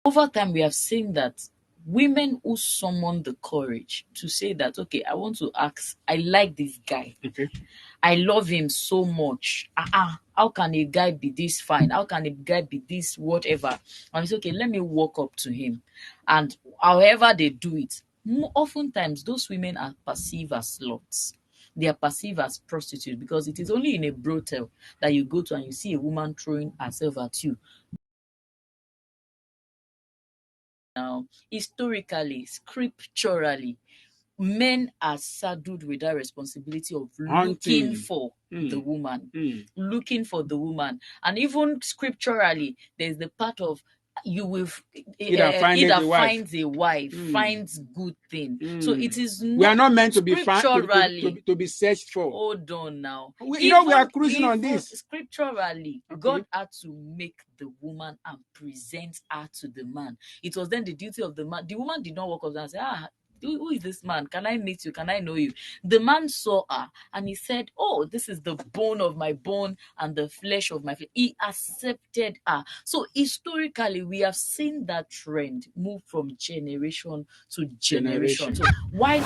over time, we have seen that women who summon the courage to say that, okay, I want to ask, I like this guy. Okay. I love him so much. How can a guy be this fine? How can a guy be this whatever? And it's okay, let me walk up to him. And however they do it, oftentimes those women are perceived as sluts. They are perceived as prostitutes because it is only in a brothel that you go to and you see a woman throwing herself at you. Now, historically, scripturally, men are saddled with that responsibility of looking Hunting. for the woman, Mm. looking for the woman. And even scripturally, there's the part of you will Either finds a wife, finds good thing. So it is not, we are not meant to be scripturally to be searched for. Hold on now. We are cruising on this. Scripturally, Okay. God had to make the woman and present her to the man. It was then the duty of the man. The woman did not walk up and say, who is this man? Can I meet you? Can I know you? The man saw her and he said, oh, this is the bone of my bone and the flesh of my flesh. He accepted her. So historically, we have seen that trend move from generation to generation. So why?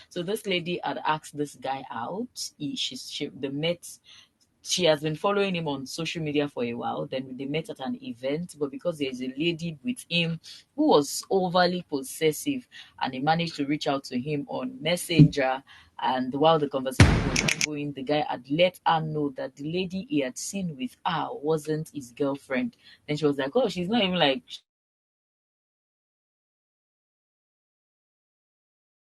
So this lady had asked this guy out. They met. She has been following him on social media for a while. Then they met at an event, but because there's a lady with him who was overly possessive, and he managed to reach out to him on Messenger. And while the conversation was ongoing, the guy had let her know that the lady he had seen with her wasn't his girlfriend. Then she was like, "Oh, she's not even like."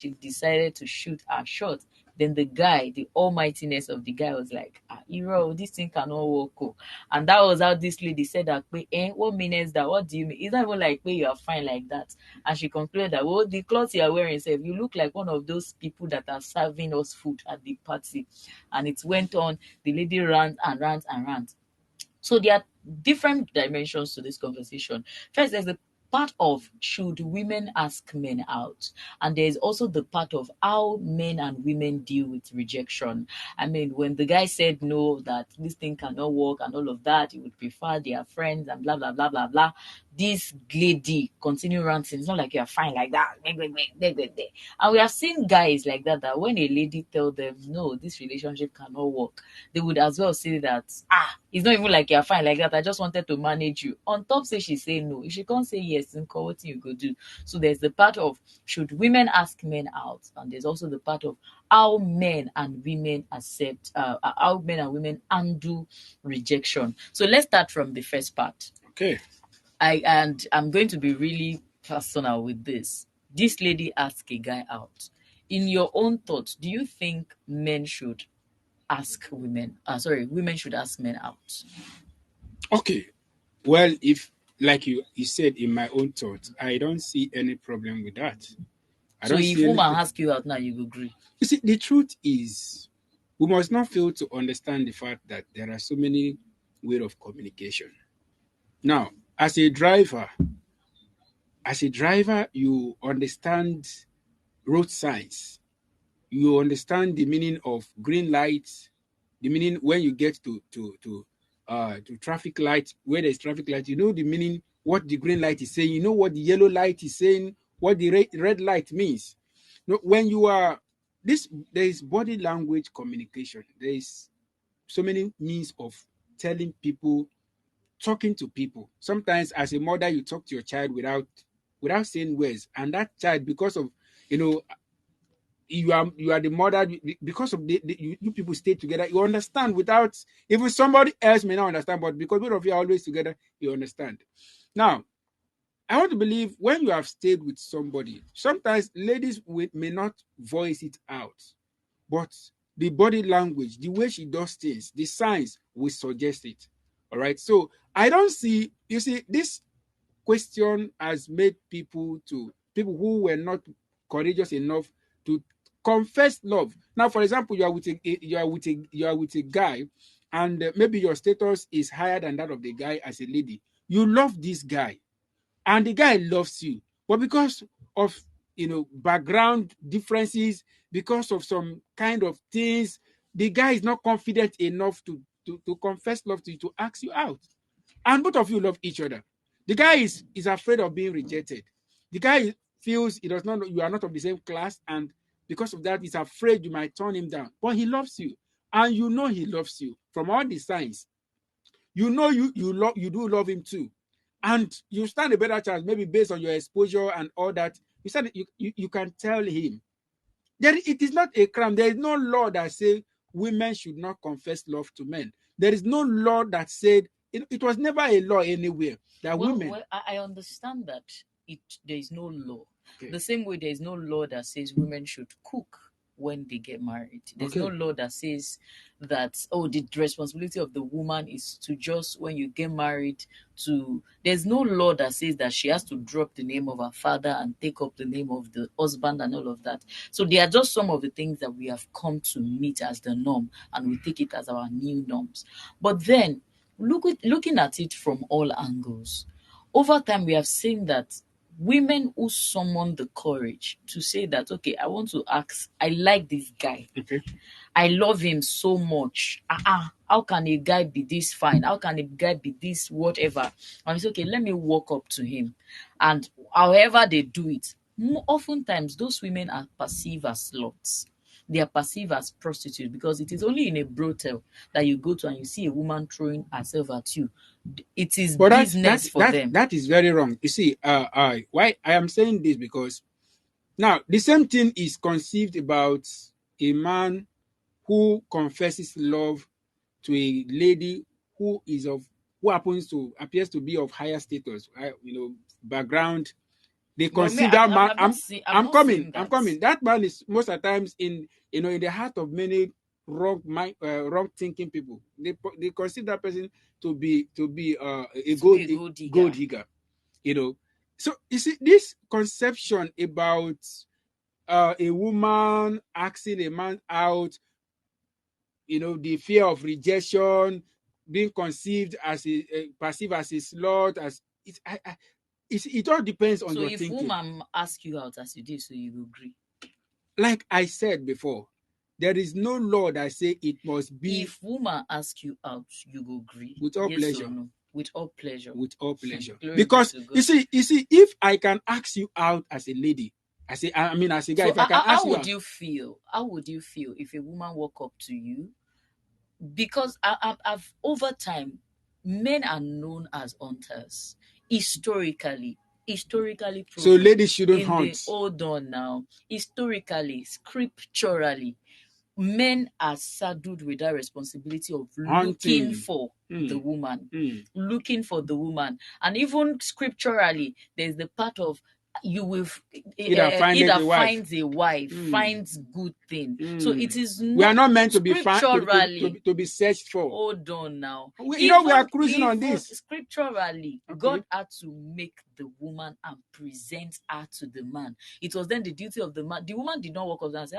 She decided to shoot her shot. Then the guy, the almightiness of the guy was like, hero, this thing cannot work. Oh. And that was how this lady said that, what means that? What do you mean? It's not even like, you are fine like that. And she concluded that, well, the clothes you are wearing, you look like one of those people that are serving us food at the party. And it went on. The lady ran and ran and ran. So there are different dimensions to this conversation. First, there's the part of should women ask men out, and there's also the part of how men and women deal with rejection. I mean, when the guy said no, that this thing cannot work and all of that, he would prefer their friends and blah blah blah blah blah. This lady continue ranting. It's not like you're fine like that. And we have seen guys like that when a lady tell them no, this relationship cannot work, they would as well say that it's not even like you're fine like that. I just wanted to manage you. On top, say she say no. If she can't say yes, then what you go do? So there's the part of should women ask men out, and there's also the part of how men and women accept, how men and women undo rejection. So let's start from the first part. Okay. I'm going to be really personal with this. This lady asked a guy out. In your own thoughts, do you think men should ask women? Women should ask men out. Okay. Well, if like you said, in my own thoughts, I don't see any problem with that. So if woman ask you out now, you agree? You see, the truth is, we must not fail to understand the fact that there are so many ways of communication. Now, as a driver, you understand road signs. You understand the meaning of green lights, the meaning when you get to traffic lights, where there's traffic light, you know the meaning, what the green light is saying, you know what the yellow light is saying, what the red light means. When you are there is body language communication. There is so many means of telling people, talking to people. Sometimes as a mother, you talk to your child without saying words, and that child, because of you are the mother, because of you people stay together, you understand without even somebody else may not understand, but because both of you are always together, you understand. Now, I want to believe when you have stayed with somebody, sometimes ladies may not voice it out, but the body language, the way she does things, the signs will suggest it. All right. So I don't see, you see, this question has made people who were not courageous enough to confess love. Now, for example, you are with a guy, and maybe your status is higher than that of the guy as a lady. You love this guy, and the guy loves you, but because of background differences, because of some kind of things, the guy is not confident enough to confess love to you, to ask you out. And both of you love each other. The guy is afraid of being rejected. The guy feels he does not know, you are not of the same class, and because of that, he's afraid you might turn him down. But he loves you, and you know he loves you from all the signs. You know you do love him too, and you stand a better chance, maybe based on your exposure and all that. You can tell him. Then it is not a crime. There is no law that says women should not confess love to men. There is no law that said it was never a law anywhere that women. Well, I understand that there is no law. Okay. The same way there is no law that says women should cook when they get married. There's Okay. no law that says that the responsibility of the woman is to just when you get married there's no law that says that she has to drop the name of her father and take up the name of the husband and all of that. So they are just some of the things that we have come to meet as the norm, and we take it as our new norms. But then looking at it from all angles, over time we have seen that women who summon the courage to say that, okay, I want to ask, I like this guy. Okay. I love him so much. How can a guy be this fine? How can a guy be this whatever? And it's okay, let me walk up to him. And however they do it, oftentimes those women are perceived as sluts. They are perceived as prostitutes, because it is only in a brothel that you go to and you see a woman throwing herself at you. It is business for them. That is very wrong. You see, why I am saying this, because now the same thing is conceived about a man who confesses love to a lady who appears to be of higher status, background. They consider that man. I'm coming. That man is most of the times in the heart of many wrong thinking people. They consider that person to be a gold digger. So you see, this conception about a woman asking a man out, the fear of rejection, being conceived as perceived as a slut, as it all depends on your thinking. So if woman ask you out as you did, so you agree? Like I said before, there is no law that say it must be. If woman ask you out, you go agree? With all yes pleasure. Or no? With all pleasure. With all pleasure. Because you see, if I can ask you out as a lady, as a guy, so if I can ask you out. How would you feel? How would you feel if a woman walk up to you? Because I've over time, men are known as hunters. Historically proven. So ladies shouldn't hunt. Hold on now. Historically, scripturally, men are saddled with that responsibility of looking for the woman. Looking for the woman. And even scripturally, there's the part of you will either finds a wife, finds good thing. So it is not, we are not meant to be to be searched for. Hold on now. We are cruising on this. Scripturally, okay. God had to make the woman and present her to the man. It was then the duty of the man. The woman did not walk up and say,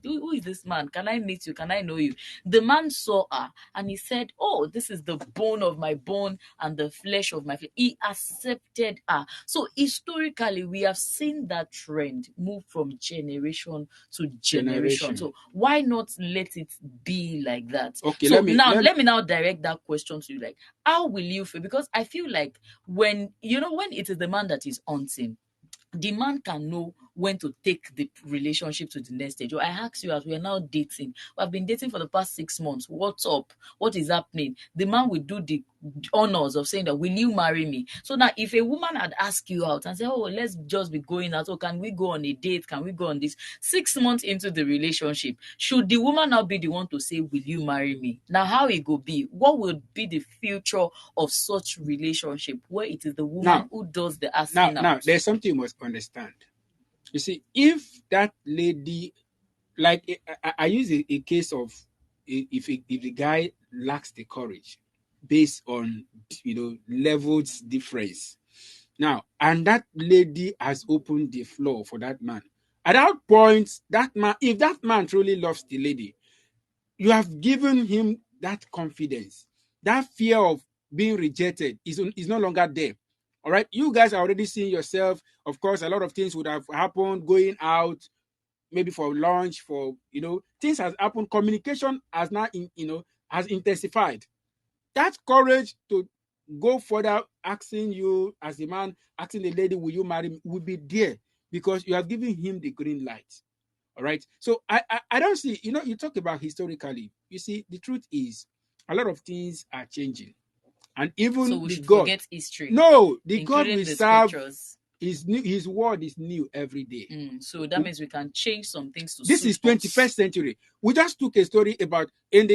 who is this man? Can I meet you? Can I know you? The man saw her and he said, oh, this is the bone of my bone and the flesh of my flesh. He accepted her. So historically, we have seen that trend move from generation to generation. So why not let it be like that? Okay, so let me now direct that question to you. Like, how will you feel? Because I feel like when it is the man that is hunting, the man can know when to take the relationship to the next stage. I ask you, as we are now dating, we have been dating for the past 6 months. What's up? What is happening? The man will do the honors of saying that, will you marry me? So now if a woman had asked you out and said, oh, let's just be going out, can we go on a date? Can we go on this? 6 months into the relationship, should the woman now be the one to say, will you marry me? Now how it go be? What will be the future of such relationship where it is the woman who does the asking out? Now there's something you must understand. You see, if that lady, like I use a case of if the guy lacks the courage based on levels difference now, and that lady has opened the floor for that man, at that point, if that man truly loves the lady, you have given him that confidence. That fear of being rejected is no longer there. All right, you guys are already seeing yourself. Of course, a lot of things would have happened, going out, maybe for lunch, for things has happened. Communication has now, has intensified. That courage to go further, asking you as a man, asking the lady, will you marry me, will be there because you have given him the green light. All right. So I don't see, you talk about historically. You see, the truth is a lot of things are changing. And So even we the should God, forget history, no, the God including we the serve scriptures. is new, his word is new every day. So that means we can change some things to This is suit 21st us. century. We just took a story about in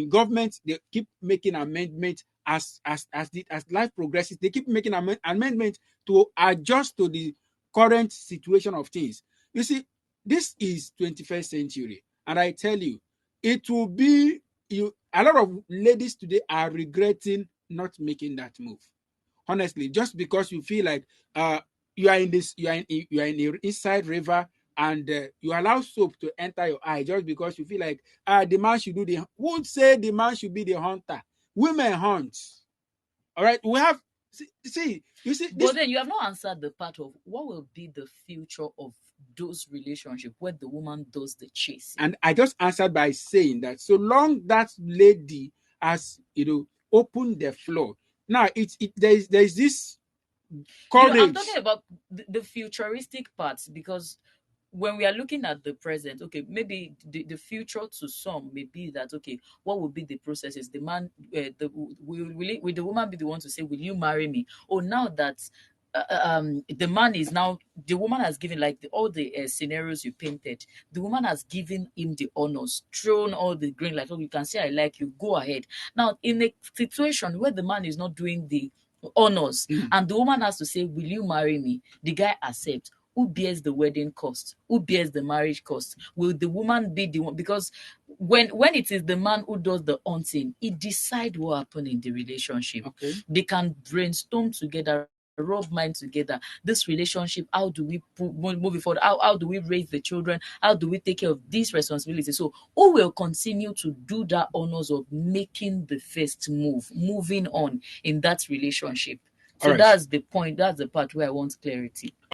government, they keep making amendments as life progresses. They keep making amendments to adjust to the current situation of things. You see, this is 21st century, and I tell you, it will be you. A lot of ladies today are regretting not making that move. Honestly, just because you feel like you are in this, you are in the inside river, and you allow soap to enter your eye just because you feel like the man should do the. Won't say the man should be the hunter. Women hunt. All right, we have see you see But this, then you have not answered the part of what will be the future of those relationships where the woman does the chasing. and I just answered by saying that so long that lady has opened the floor. Now there's this I'm talking courage. about the futuristic parts, because when we are looking at the present, okay, maybe the future to some may be that, okay, what will be the processes? The man, will the woman be the one to say, will you marry me? Or now that the man is now, the woman has given, like all the scenarios you painted, the woman has given him the honors, thrown all the green, like, oh, you can say I like you, go ahead. Now, in a situation where the man is not doing the honors, and the woman has to say, will you marry me? The guy accepts. Who bears the wedding cost? Who bears the marriage cost? Will the woman be the one? Because when it is the man who does the hunting, he decide what happened in the relationship. Okay. They can brainstorm together, rub mind together. This relationship, how do we move it forward? How do we raise the children? How do we take care of these responsibilities? So who will continue to do that honors of making the first move, moving on in that relationship? So All right. that's the point. That's the part where I want clarity.